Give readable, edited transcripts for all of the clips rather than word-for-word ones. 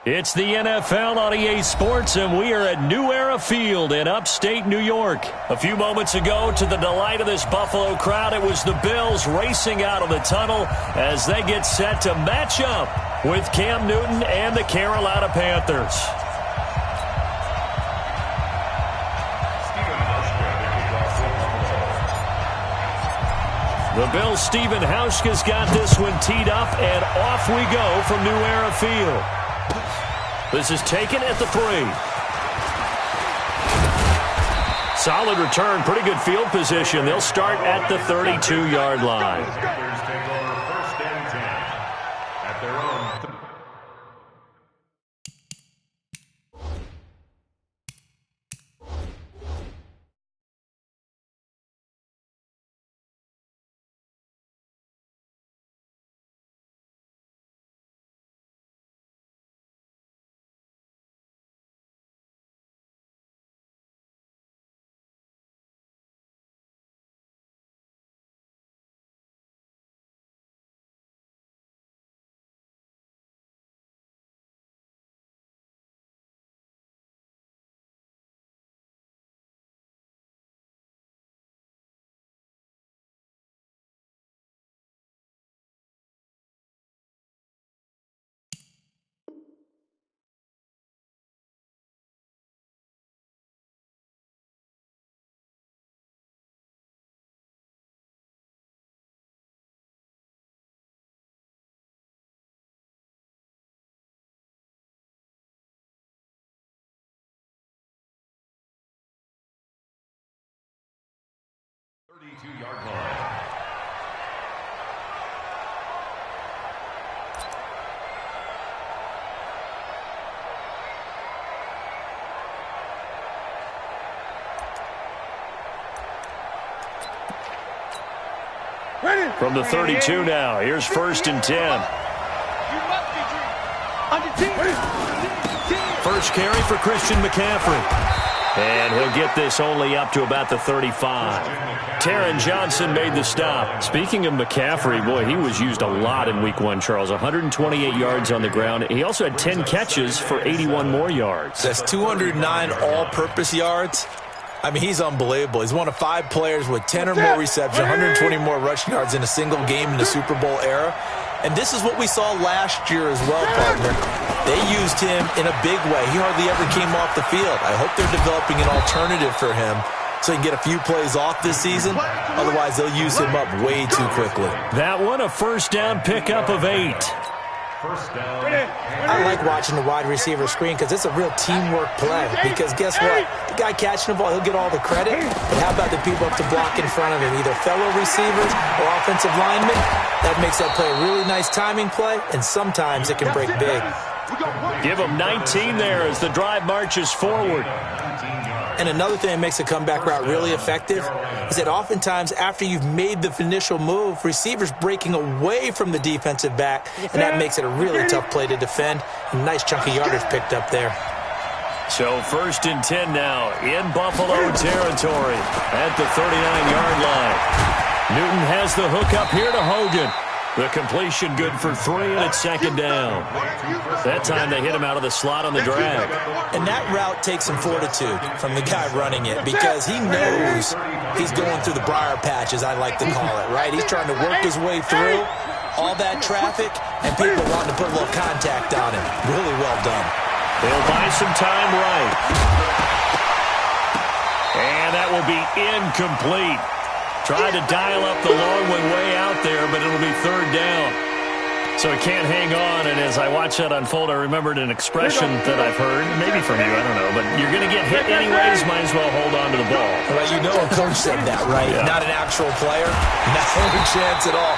It's the NFL on EA Sports, and we are at New Era Field in upstate New York. A few moments ago, to the delight of this Buffalo crowd, it was the Bills racing out of the tunnel as they get set to match up with Cam Newton and the Carolina Panthers. The Bills' Stephen Hauschka's got this one teed up, and off we go from New Era Field. This is taken at the 3. Solid return, pretty good field position. They'll start at the 32-yard line. From the 32 now, here's 1st and 10. First carry for Christian McCaffrey. And he'll get this only up to about the 35. Taron Johnson made the stop. Speaking of McCaffrey, boy, he was used a lot in Week 1, Charles. 128 yards on the ground. He also had 10 catches for 81 more yards. That's 209 all-purpose yards. I mean, he's unbelievable. He's one of 5 players with 10 or more receptions, 120 more rushing yards in a single game in the Super Bowl era. And this is what we saw last year as well, partner. They used him in a big way. He hardly ever came off the field. I hope they're developing an alternative for him so he can get a few plays off this season. Otherwise, they'll use him up way too quickly. That one, a first down pickup of 8. I like watching the wide receiver screen because it's a real teamwork play. Because guess what? The guy catching the ball, he'll get all the credit. But how about the people up to block in front of him? Either fellow receivers or offensive linemen. That makes that play a really nice timing play, and sometimes it can break big. Give him 19 there as the drive marches forward. And another thing that makes a comeback route really effective is that oftentimes after you've made the initial move, receivers breaking away from the defensive back, and that makes it a really tough play to defend. A nice chunk of yardage picked up there. So 1st and 10 now in Buffalo territory at the 39-yard line. Newton has the hook up here to Hogan. The completion good for 3, and it's 2nd down. That time they hit him out of the slot on the drag. And that route takes some fortitude from the guy running it because he knows he's going through the briar patch, as I like to call it, right? He's trying to work his way through all that traffic, and people wanting to put a little contact on him. Really well done. They'll buy some time right. And that will be incomplete. Tried to dial up the long one way out there, but it'll be 3rd down. So it can't hang on, and as I watch that unfold, I remembered an expression that I've heard, maybe from you, I don't know, but you're going to get hit anyways, might as well hold on to the ball. Well, you know a coach said that, right? Yeah. Not an actual player. Not a chance at all.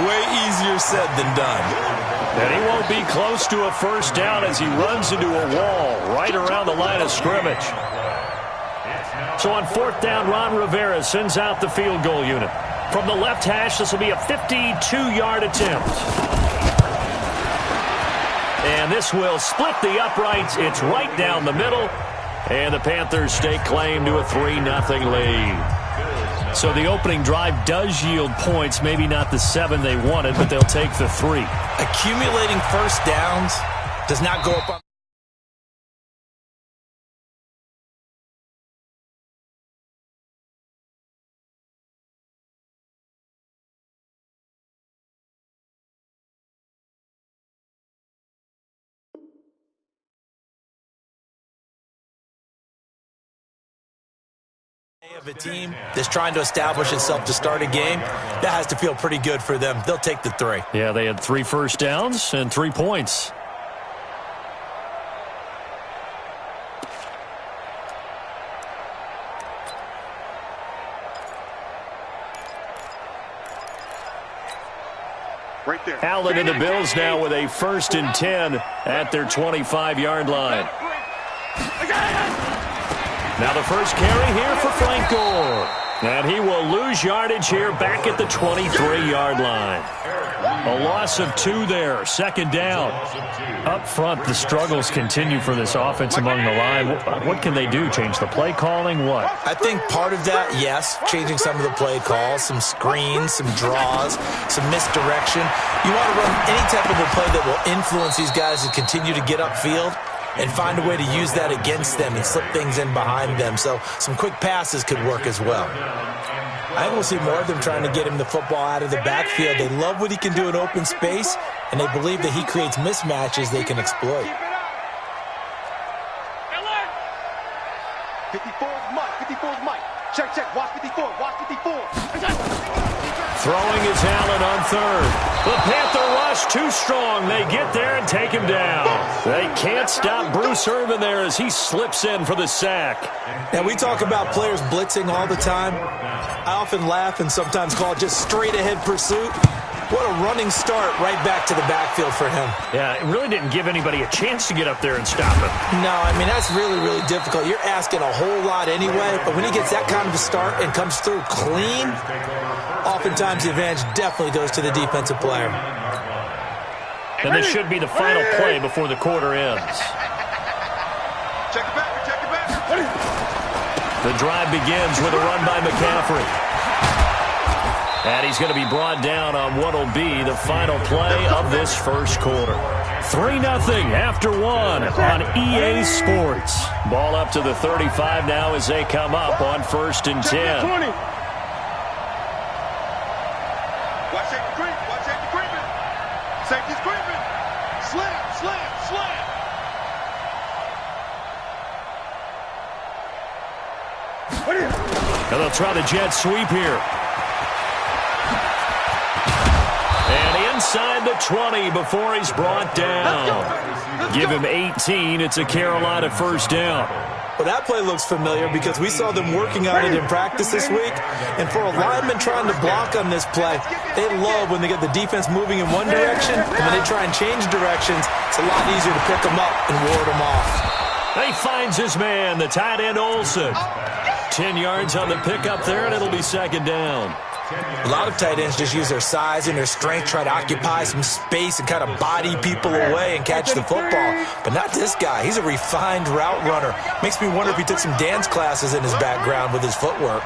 Way easier said than done. And he won't be close to a 1st down as he runs into a wall right around the line of scrimmage. So on 4th down, Ron Rivera sends out the field goal unit. From the left hash, this will be a 52-yard attempt. And this will split the uprights. It's right down the middle. And the Panthers stake claim to a 3-0 lead. So the opening drive does yield points. Maybe not the 7 they wanted, but they'll take the 3. Accumulating first downs does not go up on Of a team that's trying to establish itself to start a game, that has to feel pretty good for them. They'll take the 3. Yeah, they had 3 first downs and 3 points. Right there. Allen and the Bills now with a 1st and 10 at their 25-yard line. Now the first carry here for Frank Gore. And he will lose yardage here back at the 23-yard line. A loss of 2 there, 2nd down. Up front, the struggles continue for this offense among the line. What can they do? Change the play calling? What? I think part of that, yes, changing some of the play calls, some screens, some draws, some misdirection. You want to run any type of a play that will influence these guys to continue to get upfield and find a way to use that against them and slip things in behind them. So some quick passes could work as well. I think we'll see more of them trying to get him the football out of the backfield. They love what he can do in open space, and they believe that he creates mismatches they can exploit. 54 is Mike. 54 is Mike. Check, check. Watch 54. Watch 54. Throwing is Allen on 3rd. The Panther rush too strong. They get there and take him down. They can't stop Bruce Irvin there as he slips in for the sack. Now, we talk about players blitzing all the time. I often laugh and sometimes call it just straight-ahead pursuit. What a running start right back to the backfield for him. Yeah, it really didn't give anybody a chance to get up there and stop him. No, I mean, that's really, really difficult. You're asking a whole lot anyway, but when he gets that kind of a start and comes through clean, oftentimes the advantage definitely goes to the defensive player. And this should be the final play before the quarter ends. Check it back. Check it back. The drive begins with a run by McCaffrey. And he's going to be brought down on what will be the final play of this first quarter. 3-0 after 1 on EA Sports. Ball up to the 35 now as they come up on 1st and 10. Watch safety creep. Watch safety creeping. Safety's creeping. Slam, slam, slam. And they'll try the jet sweep here. And inside the 20 before he's brought down. Give him 18. It's a Carolina 1st down. Well, that play looks familiar because we saw them working on it in practice this week. And for a lineman trying to block on this play, they love when they get the defense moving in one direction. And when they try and change directions, it's a lot easier to pick them up and ward them off. He finds his man, the tight end Olsen. 10 yards on the pickup there, and it'll be 2nd down. A lot of tight ends just use their size and their strength, try to occupy some space and kind of body people away and catch the football. But not this guy. He's a refined route runner. Makes me wonder if he took some dance classes in his background with his footwork.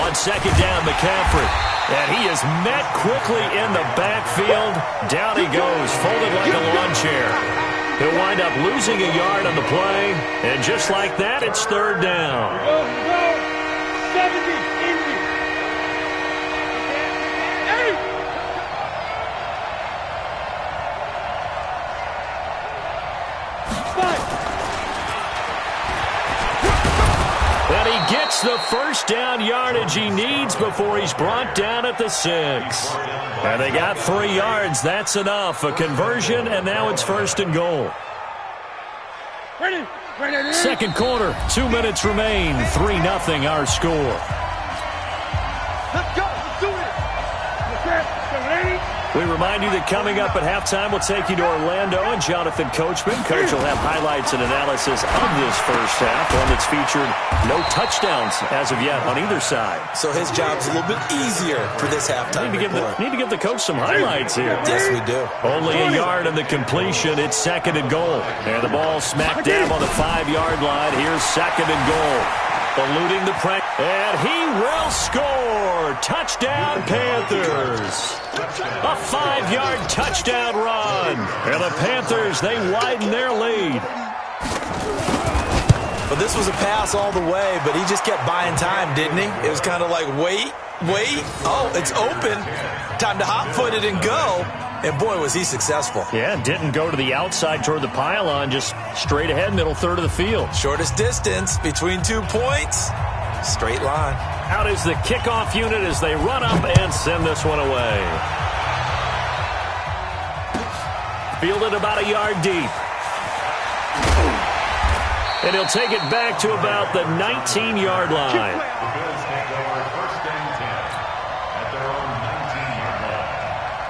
On 2nd down, McCaffrey. And he is met quickly in the backfield. Down he goes, folded like a lawn chair. He'll wind up losing a yard on the play. And just like that, it's 3rd down. 70. And he gets the 1st down yardage he needs before he's brought down at the 6. And they got 3 yards. That's enough. A conversion, and now it's 1st and goal. Second quarter, 2 minutes remain. 3-0 our score. Let's go. Let's do it. We remind you that coming up at halftime, we'll take you to Orlando and Jonathan Coachman. Coach will have highlights and analysis of this first half, one that's featured no touchdowns as of yet on either side. So his job's a little bit easier for this halftime Need to give the coach some highlights here. Yes, we do. Only a yard on the completion. It's 2nd and goal. And the ball smack dab on the 5-yard line. Here's 2nd and goal. Eluding the pressure. And he will score. Touchdown, Panthers. A 5-yard touchdown run. And the Panthers, they widen their lead. Well, this was a pass all the way, but he just kept buying time, didn't he? It was kind of like, wait, Wait. Oh, it's open. Time to hot-foot it and go. And, boy, was he successful. Yeah, didn't go to the outside toward the pylon, just straight ahead, middle third of the field. Shortest distance between 2 points. Straight line. Out is the kickoff unit as they run up and send this one away. Fielded about a yard deep. And he'll take it back to about the 19-yard line.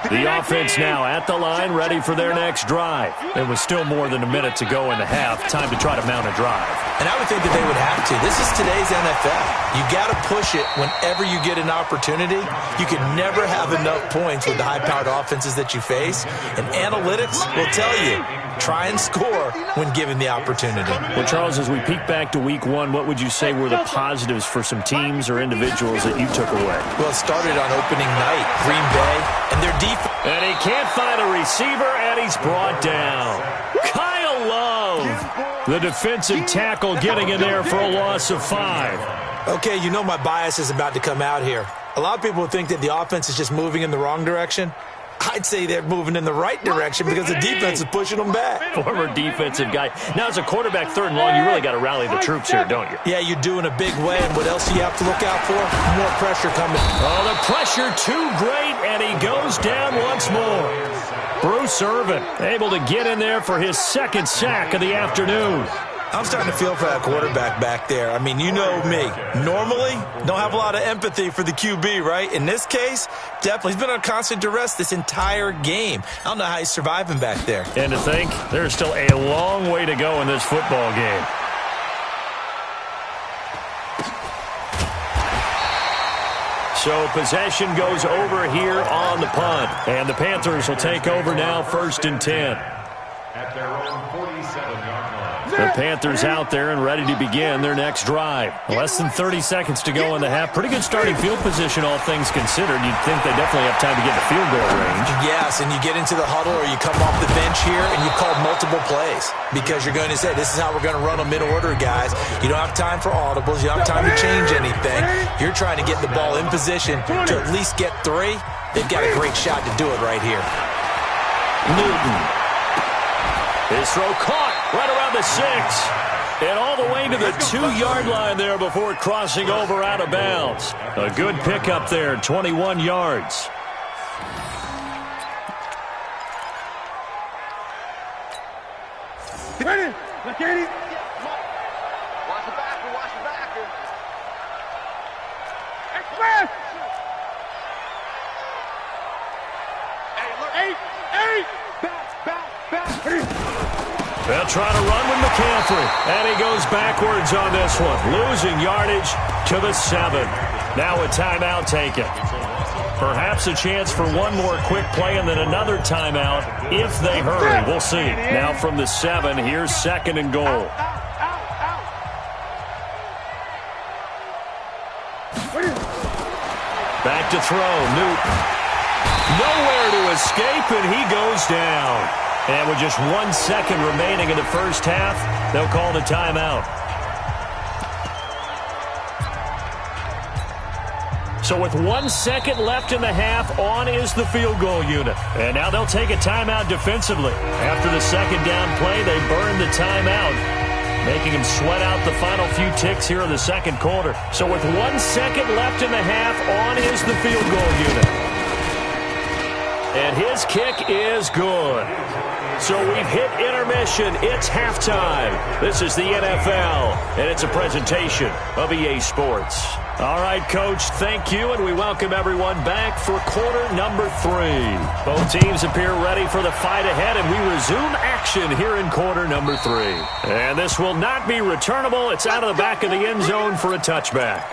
The offense now at the line, ready for their next drive. There was still more than a minute to go in the half. Time to try to mount a drive. And I would think that they would have to. This is today's NFL. You got to push it whenever you get an opportunity. You can never have enough points with the high-powered offenses that you face. And analytics will tell you, try and score when given the opportunity. Well, Charles, as we peek back to week one, what would you say were the positives for some teams or individuals that you took away? Well, it started on opening night, Green Bay, and their defense. And he can't find a receiver, and he's brought down. Kyle Love, the defensive tackle, getting in there for a loss of 5. Okay, you know my bias is about to come out here. A lot of people think that the offense is just moving in the wrong direction. I'd say they're moving in the right direction because the defense is pushing them back. Former defensive guy. Now, as a quarterback, third and long, you really got to rally the troops here, don't you? Yeah, you do in a big way. And what else do you have to look out for? More pressure coming. Oh, the pressure too great, and he goes down once more. Bruce Irvin able to get in there for his second sack of the afternoon. I'm starting to feel for that quarterback back there. I mean, you know me. Normally, don't have a lot of empathy for the QB, right? In this case, definitely. He's been on constant duress this entire game. I don't know how he's surviving back there. And to think, there's still a long way to go in this football game. So possession goes over here on the punt. And the Panthers will take over now, 1st and 10. At their own 47-yard line. The Panthers out there and ready to begin their next drive. Less than 30 seconds to go in the half. Pretty good starting field position, all things considered. You'd think they definitely have time to get in the field goal range. Yes, and you get into the huddle or you come off the bench here and you call multiple plays because you're going to say, this is how we're going to run them in order, guys. You don't have time for audibles. You don't have time to change anything. You're trying to get the ball in position to at least get 3. They've got a great shot to do it right here. Newton. His throw caught right around the 6. And all the way to the 2-yard line there before crossing over out of bounds. A good pickup there, 21 yards. Ready? Look at it. Watch the backer, watch the backer. Express. Hey, back. They'll try to run with McCaffrey. And he goes backwards on this one. Losing yardage to the 7. Now a timeout taken. Perhaps a chance for one more quick play and then another timeout if they hurry. We'll see. Now from the 7, here's 2nd and goal. Back to throw. Newton. Nowhere to escape, and he goes down. And with just 1 second remaining in the first half, they'll call the timeout. So with 1 second left in the half, on is the field goal unit. And now they'll take a timeout defensively. After the second down play, they burn the timeout, making them sweat out the final few ticks here in the second quarter. So with 1 second left in the half, on is the field goal unit. And his kick is good. So we've hit intermission. It's halftime. This is the NFL, and it's a presentation of EA Sports. All right, Coach, thank you, and we welcome everyone back for quarter number 3. Both teams appear ready for the fight ahead, and we resume action here in quarter number 3. And this will not be returnable. It's out of the back of the end zone for a touchback.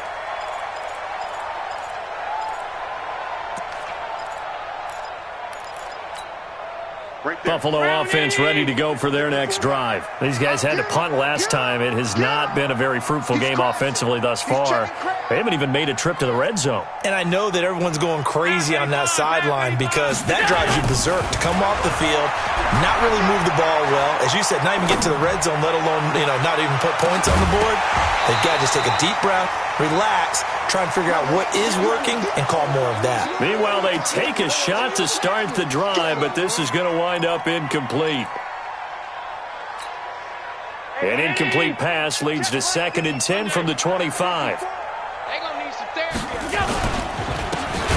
Buffalo offense ready to go for their next drive. These guys had to punt last time. It has not been a very fruitful game offensively thus far. They haven't even made a trip to the red zone. And I know that everyone's going crazy on that sideline because that drives you berserk to come off the field, not really move the ball well. As you said, not even get to the red zone, let alone, not even put points on the board. They've got to just take a deep breath, relax, try and figure out what is working and call more of that. Meanwhile, they take a shot to start the drive, but this is going to wind up incomplete. An incomplete pass leads to 2nd and 10 from the 25. They're going to need some therapy.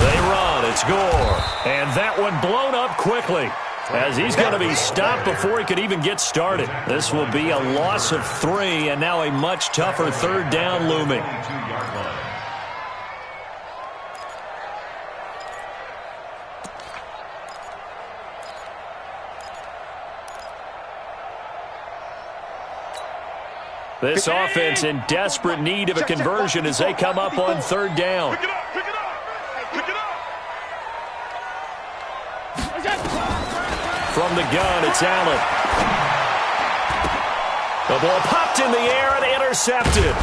They run. It's Gore. And that one blown up quickly, as he's going to be stopped before he could even get started. This will be a loss of 3, and now a much tougher 3rd down looming. This offense in desperate need of a conversion as they come up on 3rd down. Pick it up, pick it up, pick it up. From the gun, it's Allen. The ball popped in the air and intercepted.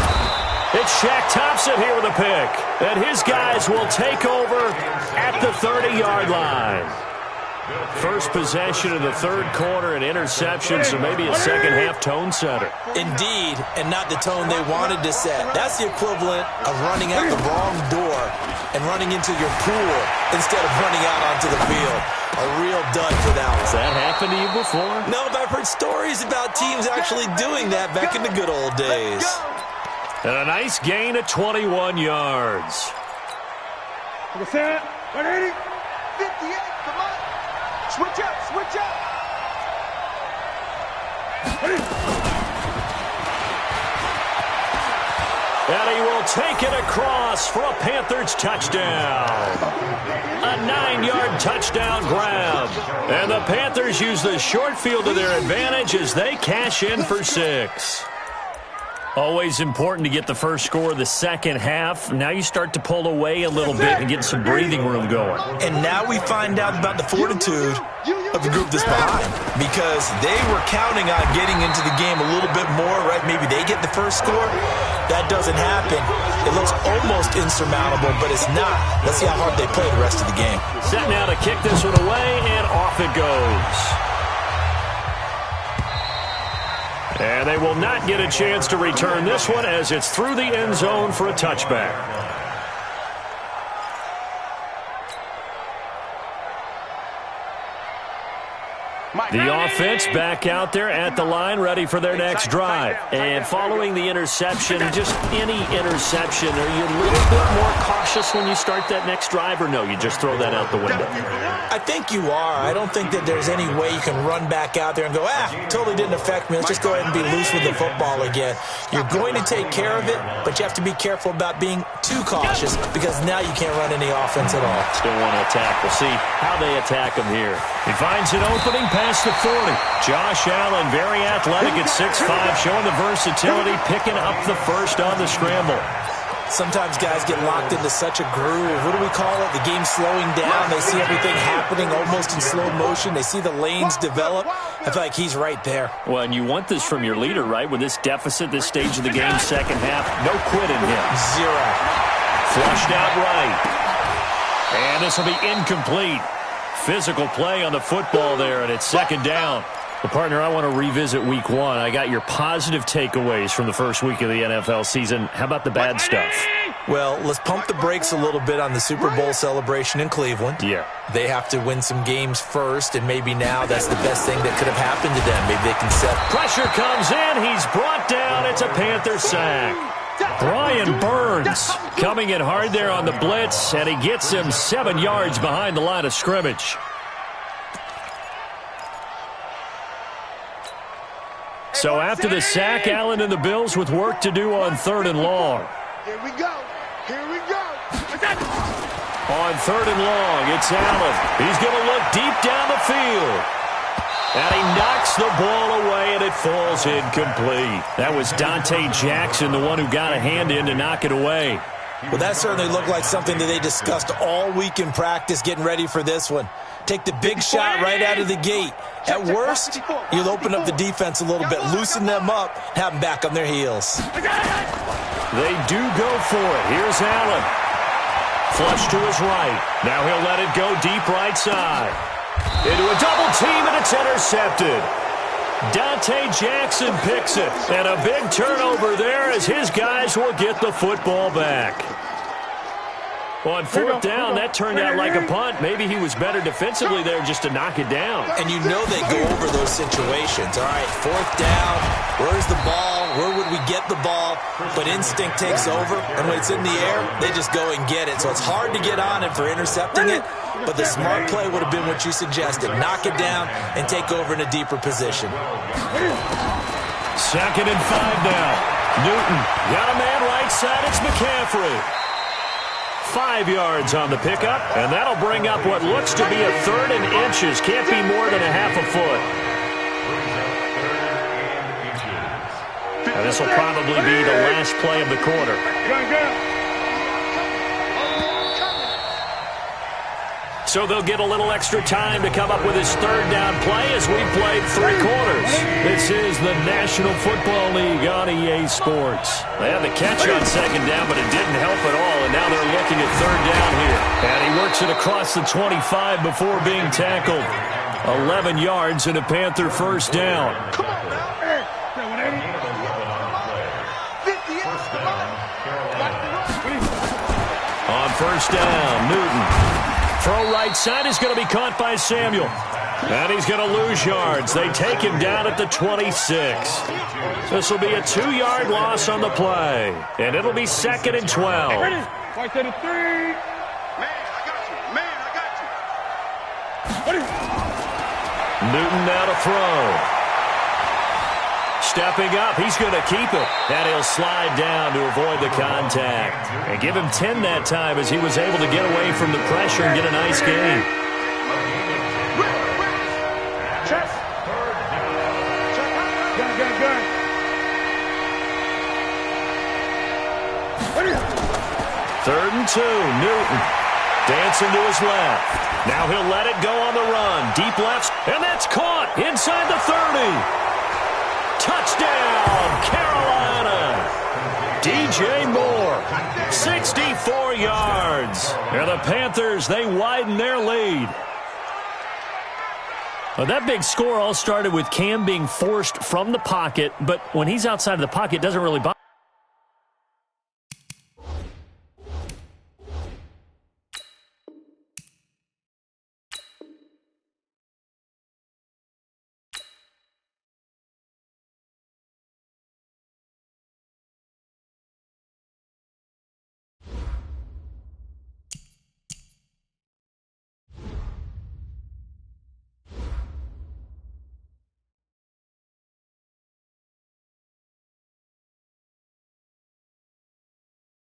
It's Shaq Thompson here with a pick. And his guys will take over at the 30-yard line. First possession of the 3rd quarter, an interception, so maybe a second-half tone setter. Indeed, and not the tone they wanted to set. That's the equivalent of running out the wrong door and running into your pool instead of running out onto the field. A real dud for that one. Has that happened to you before? No, but I've heard stories about teams actually doing that back in the good old days. And a nice gain of 21 yards. 180, 58, come on. Switch up, switch up. And he will take it across for a Panthers touchdown. A 9-yard touchdown grab. And the Panthers use the short field to their advantage as they cash in for 6. Always important to get the first score of the second half. Now you start to pull away a little bit and get some breathing room going. And now we find out about the fortitude of the group that's behind, because they were counting on getting into the game a little bit more, right? Maybe they get the first score. That doesn't happen. It looks almost insurmountable, but it's not. Let's see how hard they play the rest of the game. Set now to kick this one away, and off it goes. And they will not get a chance to return this one as it's through the end zone for a touchback. The offense back out there at the line, ready for their next drive. And following the interception, just any interception, are you a little bit more cautious when you start that next drive, or no, you just throw that out the window? I think you are. I don't think that there's any way you can run back out there and go, totally didn't affect me. Let's just go ahead and be loose with the football again. You're going to take care of it, but you have to be careful about being too cautious, because now you can't run any offense at all. Still want to attack. We'll see how they attack him here. He finds an opening past the 40. Josh Allen, very athletic at 6'5", showing the versatility, picking up the first on the scramble. Sometimes guys get locked into such a groove. What do we call it? The game's slowing down. They see everything happening almost in slow motion. They see the lanes develop. I feel like he's right there. Well, and you want this from your leader, right? With this deficit, this stage of the game, second half, no quit in him. Zero. Flushed out right. And this will be incomplete. Physical play on the football there, and it's second down. Well, partner, I want to revisit week 1. I got your positive takeaways from the first week of the NFL season. How about the bad stuff? Well, let's pump the brakes a little bit on the Super Bowl celebration in Cleveland. Yeah. They have to win some games first, and maybe now that's the best thing that could have happened to them. Maybe they can set. Pressure comes in. He's brought down. It's a Panther sack. Brian Burns coming in hard there on the blitz, and he gets him 7 yards behind the line of scrimmage. So after the sack, Allen and the Bills with work to do on 3rd and long. Here we go. Here we go. On 3rd and long, it's Allen. He's going to look deep down the field. And he knocks the ball away, and it falls incomplete. That was Dante Jackson, the one who got a hand in to knock it away. Well, that certainly looked like something that they discussed all week in practice, getting ready for this one. Take the big shot right out of the gate. At worst, you'll open up the defense a little bit, loosen them up, have them back on their heels. They do go for it. Here's Allen. Flush to his right. Now he'll let it go deep right side. Into a double team, and it's intercepted. Dante Jackson picks it. And a big turnover there as his guys will get the football back. On fourth down, that turned out like a punt. Maybe he was better defensively there just to knock it down. And you know they go over those situations. All right, fourth down, where's the ball? Where would we get the ball? But instinct takes over, and when it's in the air, they just go and get it. So it's hard to get on it for intercepting it, but the smart play would have been what you suggested. Knock it down and take over in a deeper position. 2nd and 5 now. Newton got a man right side. It's McCaffrey. 5 yards on the pickup, and that'll bring up what looks to be a 3rd and inches. Can't be more than a half a foot. And this will probably be the last play of the quarter. So they'll get a little extra time to come up with his 3rd down play as we played 3 quarters. This is the National Football League on EA Sports. They had the catch on 2nd down, but it didn't help at all, and now they're looking at 3rd down here. And he works it across the 25 before being tackled. 11 yards and a Panther 1st down. Come on now. On 1st down, Newton. Throw right side is going to be caught by Samuel. And he's going to lose yards. They take him down at the 26. This will be a 2-yard loss on the play. And it'll be 2nd and 12. Ready? Right to the 3. Man, I got you. Man, I got you. Ready? Newton now to throw. Stepping up, he's going to keep it. And he'll slide down to avoid the contact. And give him 10 that time as he was able to get away from the pressure and get a nice gain. Check. Gun. Ready? 3rd and 2, Newton. Dancing to his left. Now he'll let it go on the run. Deep left, and that's caught inside the 30. Touchdown, Carolina. DJ Moore, 64 yards. And the Panthers, they widen their lead. Well, that big score all started with Cam being forced from the pocket, but when he's outside of the pocket, it doesn't really bother